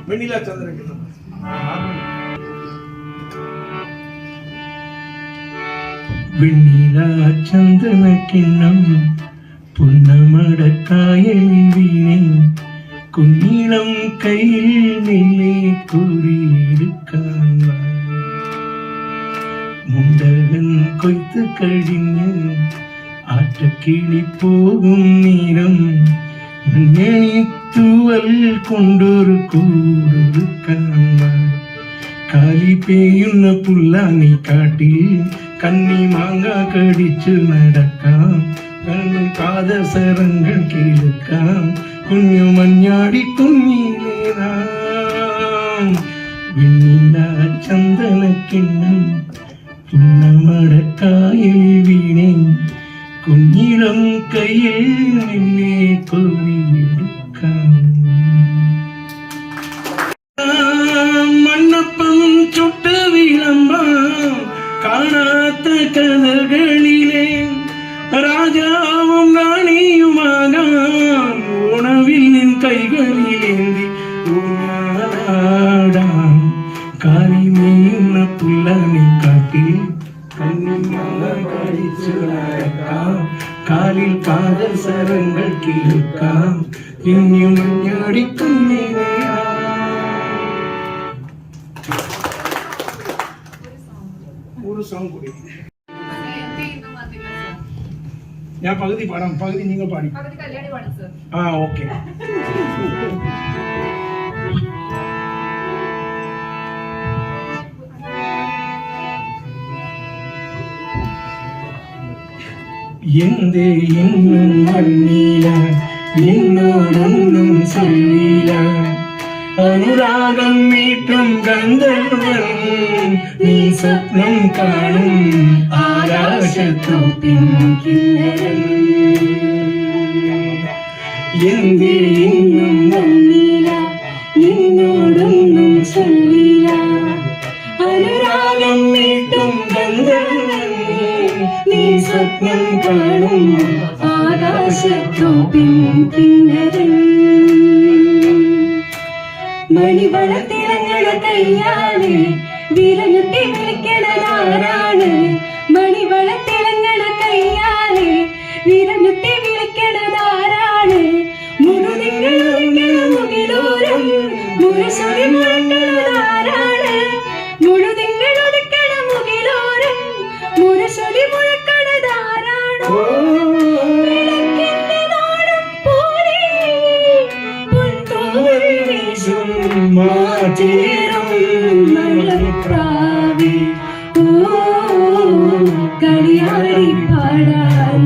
വെണ്ണില ചന്ദ്രകിണ്ണം വെണ്ണില ചന്ദനക്കിണ്ണം പുന്നമടക്കായലിൽ വീണേ കുഞ്ഞിളം കയ്യിൽ നിന്നെ കൂറിയെടുക്കാൻ മുണ്ടകൻ കൊയ്ത്ത് കഴിഞ്ഞ് ആറ്റക്കിളി പോകും നേരം തൂവൽ കൊണ്ടൊരു കൂടൊരുക്കാൻ കാലി പെയ്യുന്ന പുല്ലാനി കാട്ടിൽ കന്നി മാങ്ങ കടിച്ചു നടക്കാം പാദസരങ്ങൾ കേൾക്കാം കുഞ്ഞു മഞ്ഞാടി കുഞ്ഞിലേറാം വെണ്ണില ചന്ദനക്കിണ്ണം പുന്നമടക്കായൽ വീണേ കുഞ്ഞിളം കയ്യിൽ നിന്നെ കോരിയെടുക്കാം മണ്ണപ്പം ചുട്ട് വിളമ്പാം കാണാത്ത കഥകളിലെ രാജാവും റാണിയുമാകാം ഉണവിൽ നിൻ കൈകളിലേന്തി ഊഞ്ഞാലാടാം കാലിമേയുന്ന പുല്ലാനി കാട്ടിൽ കടിച്ചു നടക്കാം കാലിൽ പാദസരങ്ങൾ കേൾക്കാം കുഞ്ഞു മഞ്ഞാടിക്കുന്നേ ഒരു സോങ് കൂടി ഞാൻ പകുതി പാടാം പകുതി നിങ്ങൾ പാടി ആ ഓക്കെ എന്തേ ഇന്നും വന്നില്ല എന്നോടൊന്നും ചൊല്ലില്ല അനുരാഗം മീട്ടും ഗന്ധർവൻ നീ സ്വപ്നം കാണും ആകാശത്തോപ്പിൻ കിന്നരൻ എന്തേ ഇന്നും വന്നില്ല എന്നോടൊന്നും ചൊല്ലില്ല അനുരാഗം മീട്ടും ഗന്ധർവൻ നീ സ്വപ്നം കാണും ആകാശത്തോപ്പിൻ കിന്നരൻ മണിവളത്തിളങ്ങണ കയ്യാണ് വിരഞ്ഞുട്ടി വിളിക്കണതാരാണ് മണിവളത്തിളങ്ങണ കയ്യാണ് വിരഞ്ഞുട്ടി വിളിക്കണതാരാണ് മുഴുതിങ്ങളൊരിക്കണ മുകിലോരം മുരശൊടി മുഴക്കണതാരാണ് മുഴുതിങ്ങളൊരിക്കണ മുകിലോരം മുരശൊടി മുഴക്കണതാരാണ് കളിയാടി പാടാൻ